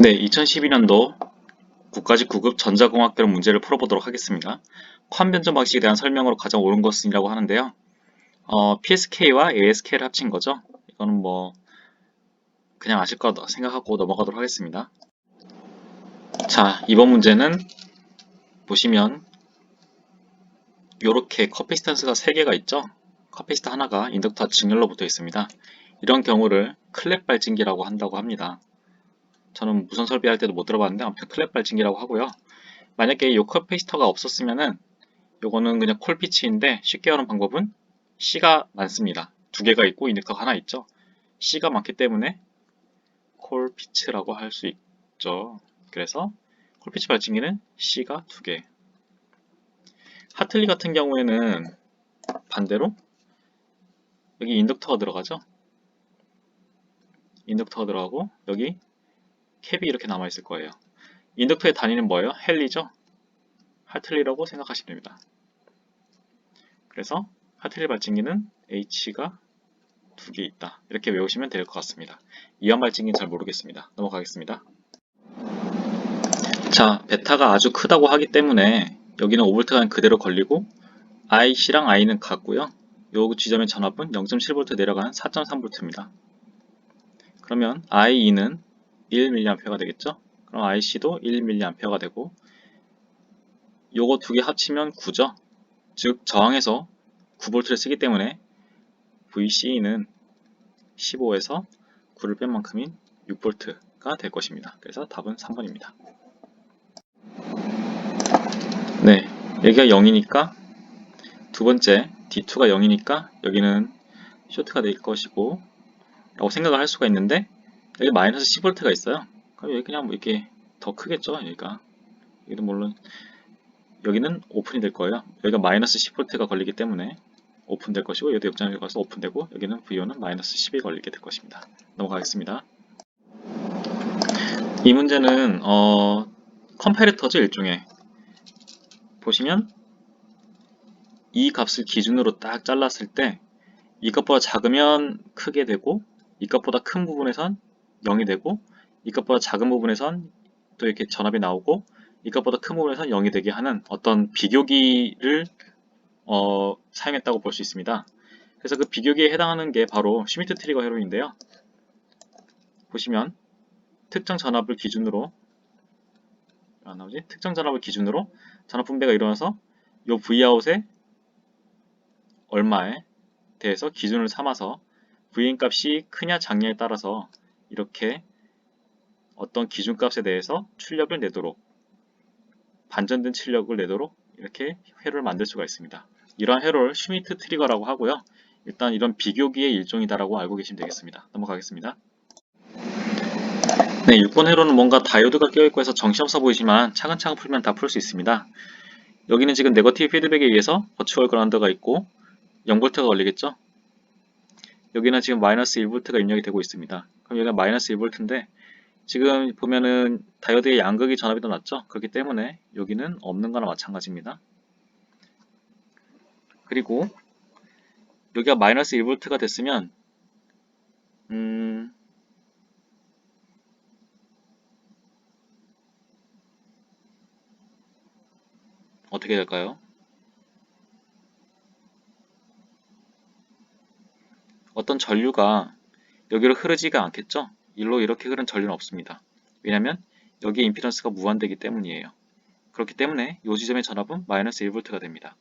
네, 2012년도 국가직 9급 전자공학별 문제를 풀어보도록 하겠습니다. 宽변조 방식에 대한 설명으로 가장 옳은 것은이라고 하는데요. PSK와 ASK를 합친 거죠. 이거는 뭐 그냥 아실 거다 생각하고 넘어가도록 하겠습니다. 자, 이번 문제는 보시면 이렇게 커피스탄스가 3개가 있죠. 커피스타 하나가 인덕터와 직렬로 붙어 있습니다. 이런 경우를 클랩 발진기라고 한다고 합니다. 저는 무선 설비할 때도 못 들어봤는데 아무튼 클랩 발진기라고 하고요. 만약에 이 커피스터가 없었으면은 요거는 그냥 콜피치인데 쉽게 하는 방법은 C가 많습니다. 2개가 있고 인덕터가 하나 있죠. C가 많기 때문에 콜피츠라고 할 수 있죠. 그래서 콜피츠 발진기는 C가 2개. 하틀리 같은 경우에는 반대로 여기 인덕터가 들어가죠. 인덕터가 들어가고 여기 캡이 이렇게 남아있을 거예요. 인덕터의 단위는 뭐예요? 헨리죠. 하틀리라고 생각하시면 됩니다. 그래서 하틀리 발진기는 H가 2개 있다. 이렇게 외우시면 될 것 같습니다. 이완 발진기는 잘 모르겠습니다. 넘어가겠습니다. 자, 베타가 아주 크다고 하기 때문에 여기는 5V가 그대로 걸리고 IC랑 I는 같고요. 요 지점의 전압은 0.7V 내려가는 4.3V입니다. 그러면 IE는 1mA가 되겠죠? 그럼 IC도 1mA가 되고 요거 2개 합치면 9죠? 즉 저항에서 9V를 쓰기 때문에 VC는 15에서 9를 뺀 만큼인 6V가 될 것입니다. 그래서 답은 3번입니다. 네, 여기가 0이니까 두 번째 D2가 0이니까 여기는 쇼트가 될 것이고 라고 생각을 할 수가 있는데 여기 마이너스 10V가 있어요. 그럼 여기 그냥 뭐 이렇게 더 크겠죠. 여기가 여기도 물론 여기는 오픈이 될 거예요. 여기가 마이너스 10V가 걸리기 때문에 오픈될 것이고 여기도 역장이 걸려서 오픈되고 여기는 VO는 마이너스 10이 걸리게 될 것입니다. 넘어가겠습니다. 이 문제는 컴패리터죠. 일종의 보시면 이 값을 기준으로 딱 잘랐을 때 이 값보다 작으면 크게 되고 이 값보다 큰 부분에선 0이 되고 이 값보다 작은 부분에선 또 이렇게 전압이 나오고 이 값보다 큰 부분에선 0이 되게 하는 어떤 비교기를 사용했다고 볼 수 있습니다. 그래서 그 비교기에 해당하는 게 바로 슈미트 트리거 회로인데요. 보시면 특정 전압을 기준으로 안 나오지? 특정 전압을 기준으로 전압 분배가 일어나서 이 Vout에 얼마에 대해서 기준을 삼아서 Vin 값이 크냐 작냐에 따라서 이렇게 어떤 기준값에 대해서 출력을 내도록 반전된 출력을 내도록 이렇게 회로를 만들 수가 있습니다. 이러한 회로를 슈미트 트리거라고 하고요. 일단 이런 비교기의 일종이다라고 알고 계시면 되겠습니다. 넘어가겠습니다. 네, 6번 회로는 뭔가 다이오드가 껴있고 해서 정신없어 보이지만 차근차근 풀면 다 풀 수 있습니다. 여기는 지금 네거티브 피드백에 의해서 버추얼 그라운드가 있고 0V가 걸리겠죠? 여기는 지금 마이너스 1V가 입력이 되고 있습니다. 그럼 여기가 마이너스 1V인데 지금 보면은 다이오드의 양극이 전압이 더 낮죠? 그렇기 때문에 여기는 없는 거나 마찬가지입니다. 그리고 여기가 마이너스 1V가 됐으면 어떻게 될까요? 어떤 전류가 여기로 흐르지가 않겠죠? 일로 이렇게 흐른 전류는 없습니다. 왜냐하면 여기에 임피던스가 무한되기 때문이에요. 그렇기 때문에 이 지점의 전압은 마이너스 1V가 됩니다.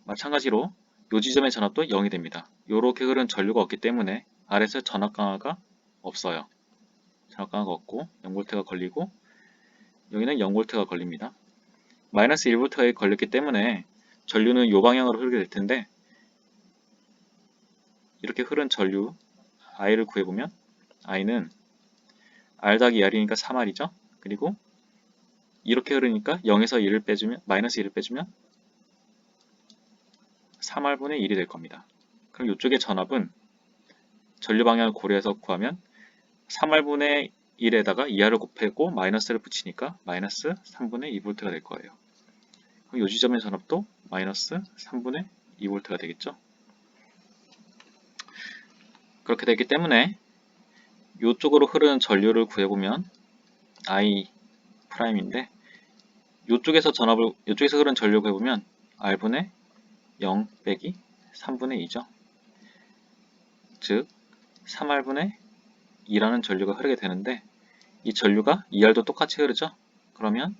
마찬가지로 이 지점의 전압도 0이 됩니다. 이렇게 흐른 전류가 없기 때문에 아래에서 전압 강화가 없어요. 전압 강화가 없고 0V가 걸리고 여기는 0V가 걸립니다. 마이너스 1V가 걸렸기 때문에 전류는 이 방향으로 흐르게 될 텐데 이렇게 흐른 전류 I를 구해보면 I는 R 더하기 R이니까 3R이죠. 그리고 이렇게 흐르니까 0에서 1을 빼주면 마이너스 1을 빼주면 3R분의 1이 될 겁니다. 그럼 이쪽의 전압은 전류 방향을 고려해서 구하면 3R분의 1에다가 2R을 곱하고 마이너스를 붙이니까 마이너스 3분의 2V가 될 거예요. 그럼 이 지점의 전압도 마이너스 3분의 2V가 되겠죠. 그렇게 되기 때문에 이쪽으로 흐르는 전류를 구해보면 I 프라임인데 이쪽에서 흐르는 전류를 구해보면 R분의 0 빼기 3분의 2죠. 즉 3R분의 2라는 전류가 흐르게 되는데 이 전류가 2R도 똑같이 흐르죠. 그러면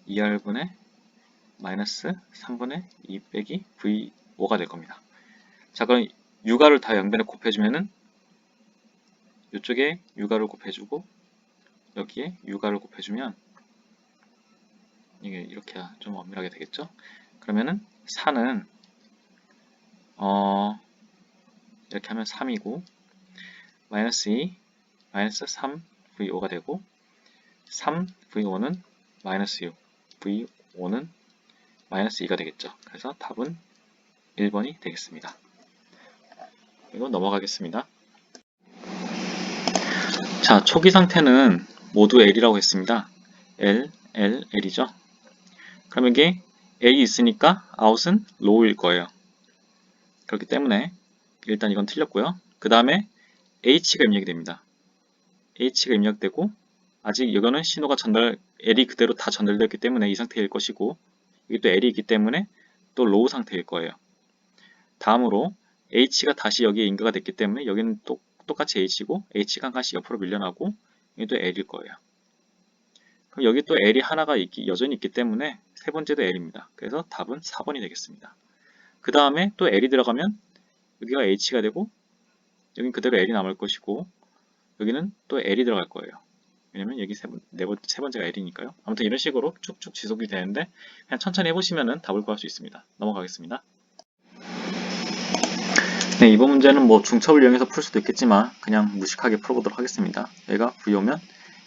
2R분의 마이너스 3분의 2 빼기 V5가 될 겁니다. 자, 그럼 유가를 다 양변에 곱해주면은 이쪽에 유가를 곱해주고 여기에 유가를 곱해주면 이게 이렇게 좀 엄밀하게 되겠죠? 그러면은 4는 이렇게 하면 3이고 마이너스 2 마이너스 3V5가 되고 3V5는 마이너스 6 V5는 마이너스 2가 되겠죠. 그래서 답은 1번이 되겠습니다. 이거 넘어가겠습니다. 자, 초기 상태는 모두 L이라고 했습니다. L, L, L이죠. 그럼 이게 L이 있으니까 아웃은 로우일 거예요. 그렇기 때문에 일단 이건 틀렸고요. 그 다음에 H가 입력이 됩니다. H가 입력되고 아직 이거는 신호가 L이 그대로 다 전달되었기 때문에 이 상태일 것이고 이게 또 L이 있기 때문에 또 로우 상태일 거예요. 다음으로 H가 다시 여기에 인가가 됐기 때문에 여기는 또 똑같이 H고 H가 한 칸씩 옆으로 밀려나고 여기도 L일 거예요. 그럼 여기 또 L이 하나가 여전히 있기 때문에 세 번째도 L입니다. 그래서 답은 4번이 되겠습니다. 그 다음에 또 L이 들어가면 여기가 H가 되고 여긴 그대로 L이 남을 것이고 여기는 또 L이 들어갈 거예요. 왜냐면 여기 세 번째가 L이니까요. 아무튼 이런 식으로 쭉쭉 지속이 되는데 그냥 천천히 해보시면 답을 구할 수 있습니다. 넘어가겠습니다. 네, 이번 문제는 뭐 중첩을 이용해서 풀 수도 있겠지만 그냥 무식하게 풀어보도록 하겠습니다. 얘가 VO면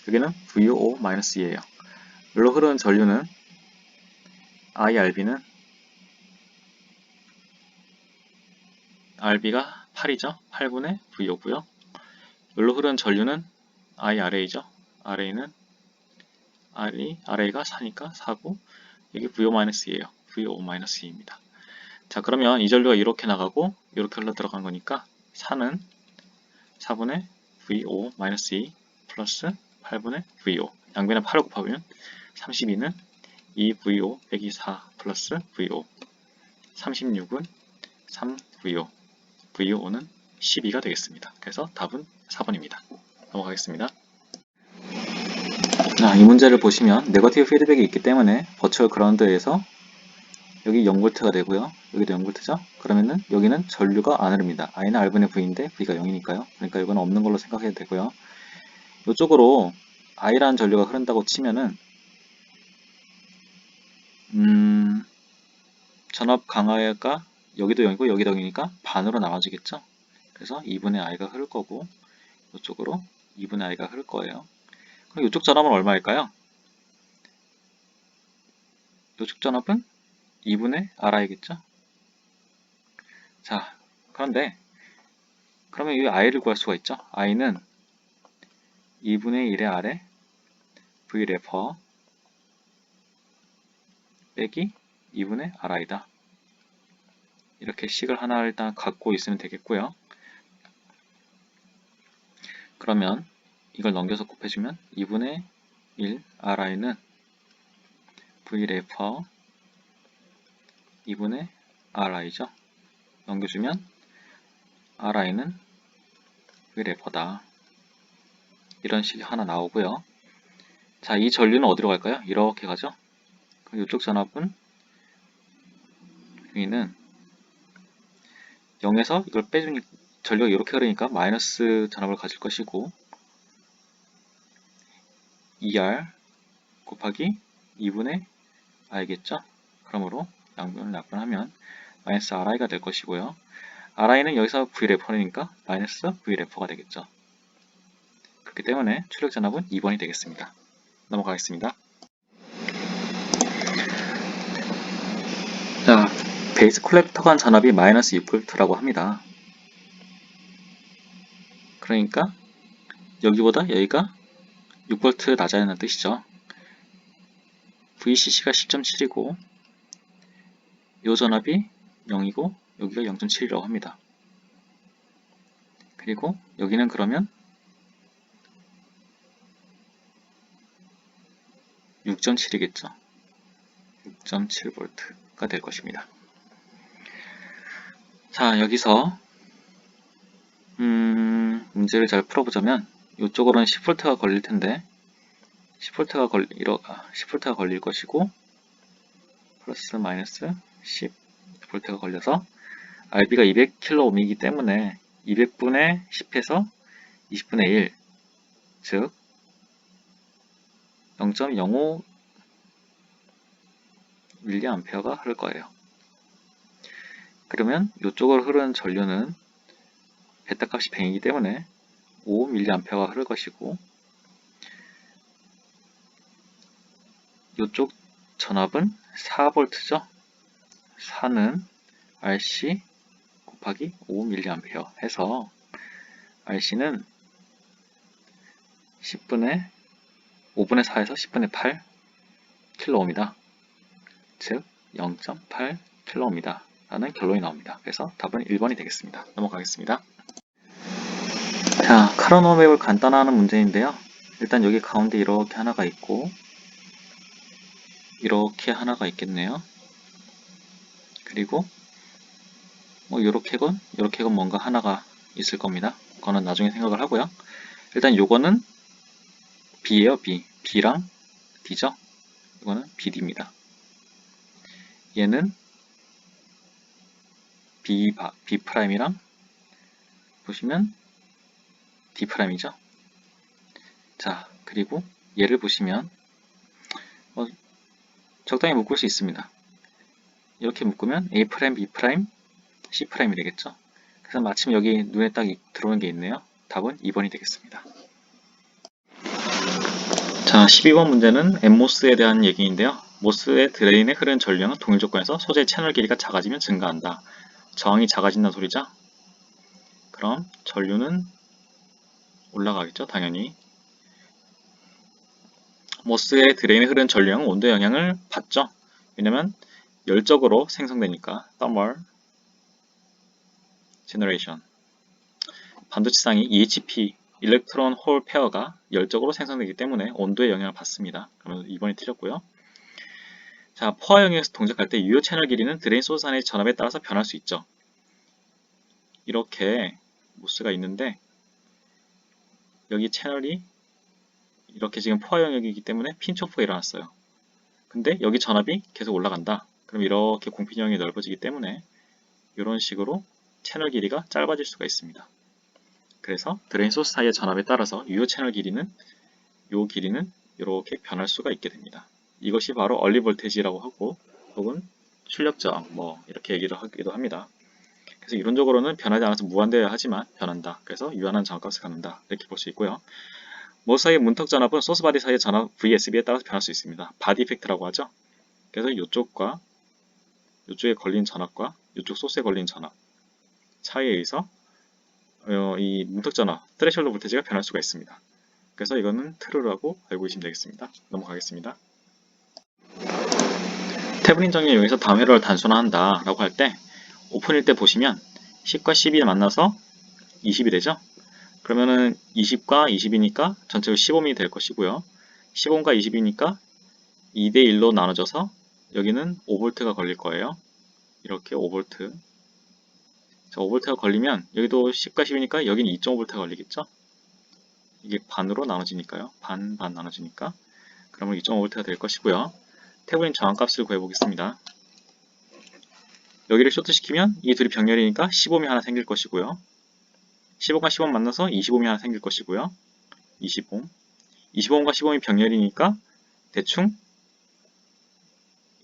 여기는 VO-2예요. 여기로 흐르는 전류는 IRB는 RB가 8이죠. 8분의 VO고요. 여기로 흐르는 전류는 IRA죠. RA는 RA가 4니까 4고 여기 VO-2예요. VO-2입니다. 자, 그러면 이 전류가 이렇게 나가고 이렇게 흘러 들어간 거니까 4는 4분의 VO-2 플러스 8분의 VO 양변에 8을 곱하면 32는 2VO 빼기 4 플러스 VO 36은 3VO VO는 12가 되겠습니다. 그래서 답은 4번입니다. 넘어가겠습니다. 자, 이 문제를 보시면 네거티브 피드백이 있기 때문에 버추얼 그라운드에서 여기 0V가 되고요. 여기도 0V죠? 그러면은 여기는 전류가 안 흐릅니다. I는 R분의 V인데 V가 0이니까요. 그러니까 이건 없는 걸로 생각해도 되고요. 이쪽으로 I라는 전류가 흐른다고 치면은 전압 강화가 여기도 0이고 여기도 0이니까 반으로 나눠지겠죠? 그래서 2분의 I가 흐를 거고 이쪽으로 2분의 I가 흐를 거예요. 그럼 이쪽 전압은 얼마일까요? 이쪽 전압은 2분의 Ri겠죠? 자, 그런데 그러면 이 I를 구할 수가 있죠? I는 2분의 1의 R에 V 레퍼 빼기 2분의 Ri다. 이렇게 식을 하나 일단 갖고 있으면 되겠고요. 그러면 이걸 넘겨서 곱해주면 2분의 1 Ri는 V 레퍼 2분의 Ri죠. 넘겨주면 Ri는 V 레퍼다. 이런 식이 하나 나오고요. 자, 이 전류는 어디로 갈까요? 이렇게 가죠. 그럼 이쪽 전압은 여기는 0에서 이걸 빼주니 전류가 이렇게 흐르니까 마이너스 전압을 가질 것이고 2R 곱하기 2분의 I겠죠? 그러므로 양변을 약분하면 마이너스 RI가 될 것이고요. RI는 여기서 V레퍼니까 마이너스 V레퍼가 되겠죠. 그렇기 때문에 출력 전압은 2번이 되겠습니다. 넘어가겠습니다. 자, 베이스 콜렉터 간 전압이 마이너스 6V라고 합니다. 그러니까 여기보다 여기가 6V 낮아야하는 뜻이죠. VCC가 10.7이고 이 전압이 0이고 여기가 0.7이라고 합니다. 그리고 여기는 그러면 6.7이겠죠. 6.7V가 될 것입니다. 자, 여기서 문제를 잘 풀어보자면 이쪽으로는 10V가 걸릴 텐데 10V가 걸릴 것이고 플러스 마이너스 10V가 걸려서 RB가 200kΩ이기 때문에 200분의 10에서 20분의 1, 즉 0.05 mA가 흐를 거예요. 그러면 이쪽으로 흐르는 전류는 베타 값이 100이기 때문에 5 mA가 흐를 것이고 이쪽 전압은 4V죠. 4는 RC 곱하기 5 mA 해서 RC는 5분의 4에서 10분의 8 kΩ입니다. 즉 0.8 kΩ입니다. 라는 결론이 나옵니다. 그래서 답은 1번이 되겠습니다. 넘어가겠습니다. 자, 카르노 맵을 간단화하는 문제인데요. 일단 여기 가운데 이렇게 하나가 있고 이렇게 하나가 있겠네요. 그리고 뭐 요렇게건 뭔가 하나가 있을 겁니다. 그거는 나중에 생각을 하고요. 일단 요거는 B예요. B랑 D죠. 이거는 BD입니다. 얘는 B'이랑 보시면 D'이죠. 자, 그리고 얘를 보시면 적당히 묶을 수 있습니다. 이렇게 묶으면 A', B', C'이 되겠죠. 그래서 마침 여기 눈에 딱 들어오는 게 있네요. 답은 2번이 되겠습니다. 자, 12번 문제는 엠모스에 대한 얘기인데요. 모스의 드레인에 흐르는 전류량은 동일 조건에서 소재 채널 길이가 작아지면 증가한다. 저항이 작아진다는 소리죠. 그럼 전류는 올라가겠죠, 당연히. 모스의 드레인에 흐르는 전류량은 온도 영향을 받죠. 왜냐면 열적으로 생성되니까. thermal generation. 반도체상이 EHP, 일렉트론 홀 페어가 열적으로 생성되기 때문에 온도에 영향을 받습니다. 그러면 2번이 틀렸고요. 자, 포화 영역에서 동작할 때 유효 채널 길이는 드레인 소스 안의 전압에 따라서 변할 수 있죠. 이렇게 모스가 있는데 여기 채널이 이렇게 지금 포화 영역이기 때문에 핀초프가 일어났어요. 근데 여기 전압이 계속 올라간다. 그럼 이렇게 공핀 영역이 넓어지기 때문에 이런 식으로 채널 길이가 짧아질 수가 있습니다. 그래서 드레인 소스 사이의 전압에 따라서 유효 채널 길이는 이렇게 변할 수가 있게 됩니다. 이것이 바로 얼리 볼테이지라고 하고 혹은 출력 저항 이렇게 얘기를 하기도 합니다. 그래서 이론적으로는 변하지 않아서 무한대여야 하지만 변한다. 그래서 유한한 저항값을 갖는다. 이렇게 볼 수 있고요. 모스 사이의 문턱 전압은 소스 바디 사이의 전압 VSB에 따라서 변할 수 있습니다. 바디 이펙트라고 하죠. 그래서 이쪽에 걸린 전압과 이쪽 소스에 걸린 전압 차이에 의해서 이 문턱 전압, 트레셜드 볼테이지가 변할 수가 있습니다. 그래서 이거는 트루라고 알고 계시면 되겠습니다. 넘어가겠습니다. 테브린 정리를 이용해서 다음 회로를 단순화한다 라고 할 때 오픈일 때 보시면 10과 12를 만나서 20이 되죠. 그러면은 20과 20이니까 전체로 15이 될 것이고요. 15과 20이니까 2대1로 나눠져서 여기는 5V가 걸릴 거예요. 이렇게 5V. 자, 5V가 걸리면 여기도 10과 10이니까 여기는 2.5V가 걸리겠죠. 이게 반으로 나눠지니까요. 반 나눠지니까. 그러면 2.5V가 될 것이고요. 테브린 저항값을 구해보겠습니다. 여기를 쇼트시키면 이 둘이 병렬이니까 15옴이 하나 생길 것이고요. 15과 15옴 만나서 25옴이 하나 생길 것이고요. 20옴. 25옴과 15옴이 병렬이니까 대충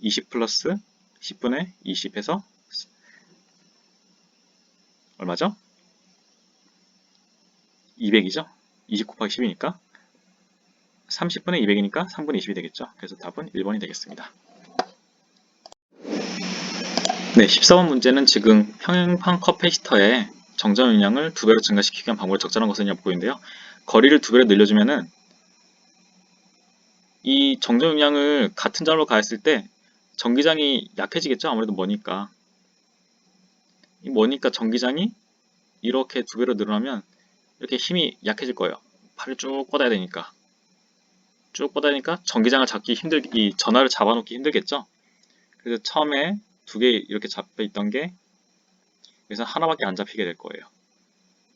20 플러스 10분의 20 해서 얼마죠? 200이죠? 20 곱하기 10이니까 30분의 200이니까 3분의 20이 되겠죠? 그래서 답은 1번이 되겠습니다. 네, 14번 문제는 지금 평행판 커패시터의 정전 용량을 2배로 증가시키기 위한 방법을 적절한 것은 묻고있는데요. 거리를 2배로 늘려주면은 이 정전 용량을 같은 점으로 가했을 때 전기장이 약해지겠죠? 아무래도 머니까. 전기장이 이렇게 2배로 늘어나면 이렇게 힘이 약해질 거예요. 팔을 쭉 뻗어야 되니까. 쭉 뻗으니까 전기장을 잡기 이 전화를 잡아놓기 힘들겠죠? 그래서 처음에 두 개 이렇게 잡혀 있던 게 여기서 하나밖에 안 잡히게 될 거예요.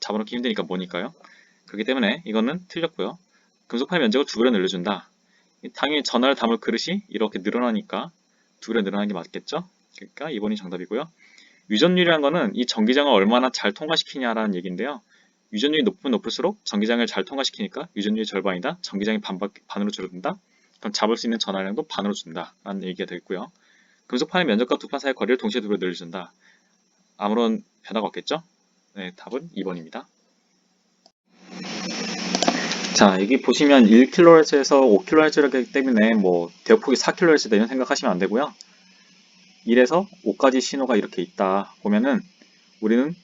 잡아놓기 힘드니까 뭐니까요? 그렇기 때문에 이거는 틀렸고요. 금속판의 면적을 두 배로 늘려준다. 당연히 전화를 담을 그릇이 이렇게 늘어나니까 두 배로 늘어나는 게 맞겠죠? 그러니까 2번이 정답이고요. 유전율이란 거는 이 전기장을 얼마나 잘 통과시키냐라는 얘기인데요. 유전율이 높으면 높을수록 전기장을 잘 통과시키니까 유전율이 절반이다. 전기장이 반으로 줄어든다. 그럼 잡을 수 있는 전하량도 반으로 준다. 라는 얘기가 되겠고요. 금속판의 면적과 두 판 사이의 거리를 동시에 두 배로 늘려준다. 아무런 변화가 없겠죠? 네, 답은 2번입니다. 자, 여기 보시면 1kHz에서 5kHz이기 때문에 뭐 대역폭이 4kHz 되는 생각하시면 안 되고요. 1에서 5까지 신호가 이렇게 있다 보면은 우리는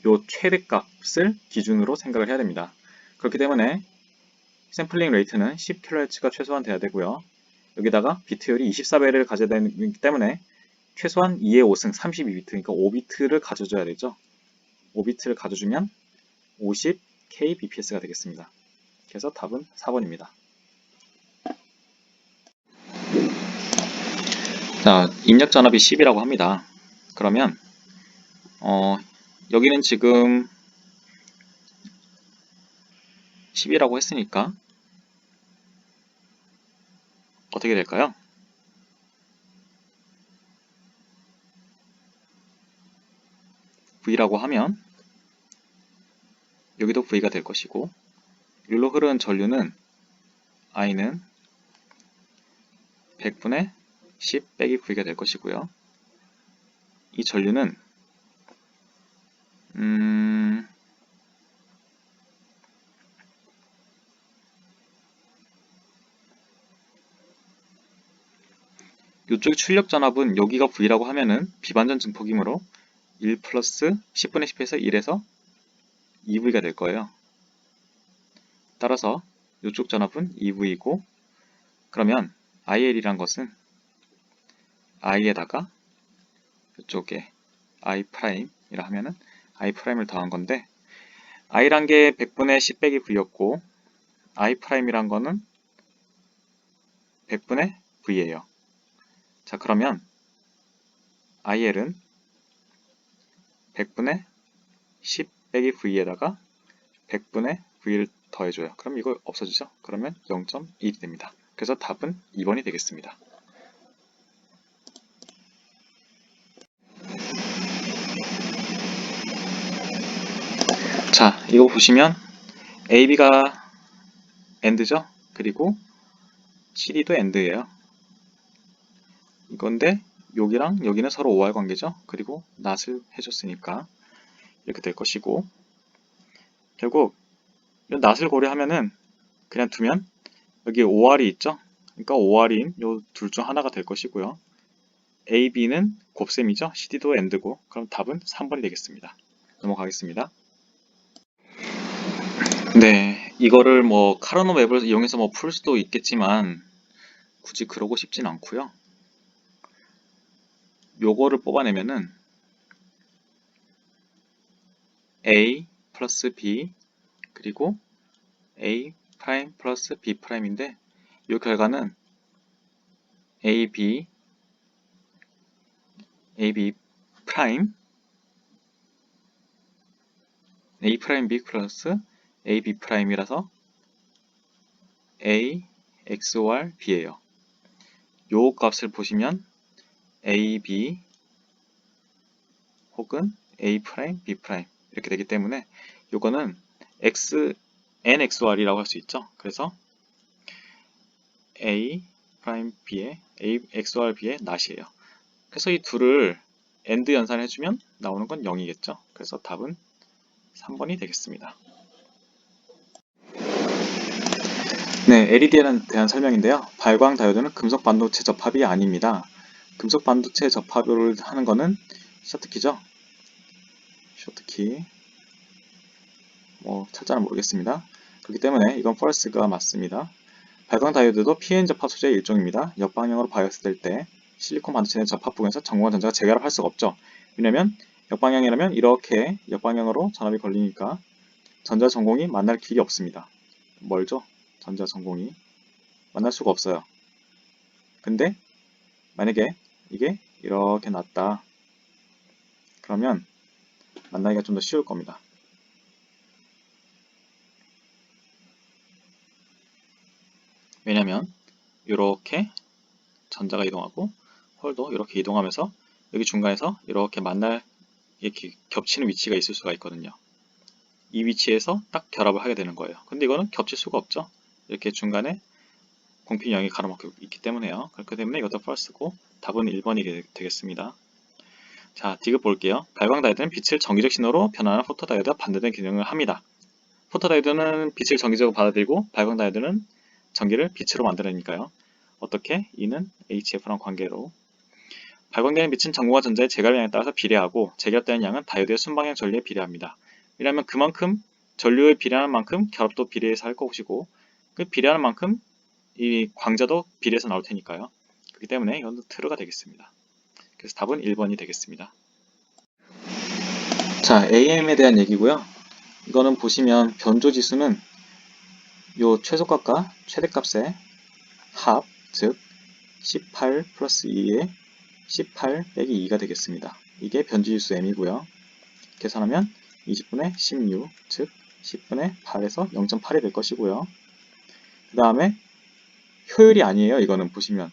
요 최대값을 기준으로 생각을 해야 됩니다. 그렇기 때문에 샘플링 레이트는 10kHz가 최소한 돼야 되고요. 여기다가 비트율이 24배를 가져야 되기 때문에 최소한 2의 5승 32비트, 그러니까 5비트를 가져줘야 되죠. 5비트를 가져주면 50kbps가 되겠습니다. 그래서 답은 4번입니다. 자, 입력 전압이 10이라고 합니다. 그러면 여기는 지금 10이라고 했으니까 어떻게 될까요? V라고 하면 여기도 V가 될 것이고, 여기로 흐르는 전류는 I는 100분의 10 빼기 V가 될 것이고요. 이 전류는 이쪽의 출력 전압은 여기가 V라고 하면은 비반전 증폭이므로 1 플러스 10분의 10에서 1에서 2V가 될 거예요. 따라서 이쪽 전압은 2V이고, 그러면 IL이란 것은 I에다가 이쪽에 I 프라임이라 하면은 I 프라임을 더한 건데, I란 게 100분의 10 빼기 V였고, I 프라임이란 거는 100분의 V예요. 자, 그러면 IL은 100분의 10 빼기 V에다가 100분의 V를 더해줘요. 그럼 이거 없어지죠? 그러면 0.1이 됩니다. 그래서 답은 2번이 되겠습니다. 자, 이거 보시면 AB가 AND죠? 그리고 CD도 AND예요. 이건데 여기랑 여기는 서로 OR 관계죠? 그리고 낫을 해줬으니까 이렇게 될 것이고, 결국 이 낫을 고려하면은 그냥 두면 여기 OR이 있죠? 그러니까 OR인 이 둘 중 하나가 될 것이고요. AB는 곱셈이죠? CD도 AND고, 그럼 답은 3번이 되겠습니다. 넘어가겠습니다. 네, 이거를 뭐 카르노 맵을 이용해서 뭐 풀 수도 있겠지만 굳이 그러고 싶진 않고요. 요거를 뽑아내면은 A 플러스 B 그리고 A 프라임 플러스 B 프라임인데, 이 결과는 AB 프라임 A 프라임 B 플러스 AB 프라임이라서 A XOR B예요. 요 값을 보시면 AB 혹은 A 프라임 B 프라임 이렇게 되기 때문에 요거는 NXOR이라고 할 수 있죠. 그래서 A 프라임 B의 A XOR B의 낫이에요. 그래서 이 둘을 AND 연산해주면 나오는 건 0이겠죠. 그래서 답은 3번이 되겠습니다. 네, LED에 대한 설명인데요. 발광 다이오드는 금속 반도체 접합이 아닙니다. 금속 반도체 접합을 하는 거는 셔트키죠. 셔트키. 뭐 철자는 모르겠습니다. 그렇기 때문에 이건 false가 맞습니다. 발광 다이오드도 PN 접합 소재의 일종입니다. 역방향으로 바이어스 될 때 실리콘 반도체 내 접합 부분에서 전구와 전자가 재결합할 수가 없죠. 왜냐면 역방향이라면 이렇게 역방향으로 전압이 걸리니까 전자 전공이 만날 길이 없습니다. 멀죠? 전자 전공이. 만날 수가 없어요. 근데 만약에 이게 이렇게 났다. 그러면 만나기가 좀 더 쉬울 겁니다. 왜냐면 이렇게 전자가 이동하고 홀도 이렇게 이동하면서 여기 중간에서 이렇게 이렇게 겹치는 위치가 있을 수가 있거든요. 이 위치에서 딱 결합을 하게 되는 거예요. 근데 이거는 겹칠 수가 없죠. 이렇게 중간에 공필 0이 가로막혀 있기 때문에요. 그렇기 때문에 이것도 false고 답은 1번이 되겠습니다. 자, 디귿 볼게요. 발광 다이오드는 빛을 정기적 신호로 변환하는 포토 다이오드와 반대되는 기능을 합니다. 포토 다이오드는 빛을 정기적으로 받아들이고 발광 다이오드는 전기를 빛으로 만들어내니까요. 어떻게? E는 HF랑 관계로 발광되는 빛은 전구와 전자의 제갈량에 따라서 비례하고 제결되는 양은 다이오드의 순방향 전류에 비례합니다. 왜냐하면 그만큼 전류에 비례하는 만큼 결합도 비례해서 할 것이고 그 비례하는 만큼 이 광자도 비례해서 나올 테니까요. 그렇기 때문에 이건 true가 되겠습니다. 그래서 답은 1번이 되겠습니다. 자, AM에 대한 얘기고요. 이거는 보시면 변조지수는 요 최소값과 최대값의 합, 즉 18 플러스 2의 18 빼기 2가 되겠습니다. 이게 변조지수 m이고요. 계산하면 20분의 16, 즉 10분의 8에서 0.8이 될 것이고요. 그 다음에 효율이 아니에요. 이거는 보시면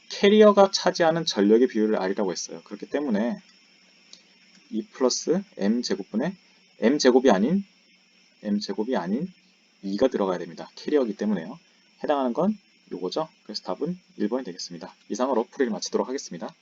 캐리어가 차지하는 전력의 비율을 R이라고 했어요. 그렇기 때문에 2 플러스 m제곱분의 m제곱이 아닌 2가 들어가야 됩니다. 캐리어이기 때문에요. 해당하는 건 요거죠. 그래서 답은 1번이 되겠습니다. 이상으로 풀이를 마치도록 하겠습니다.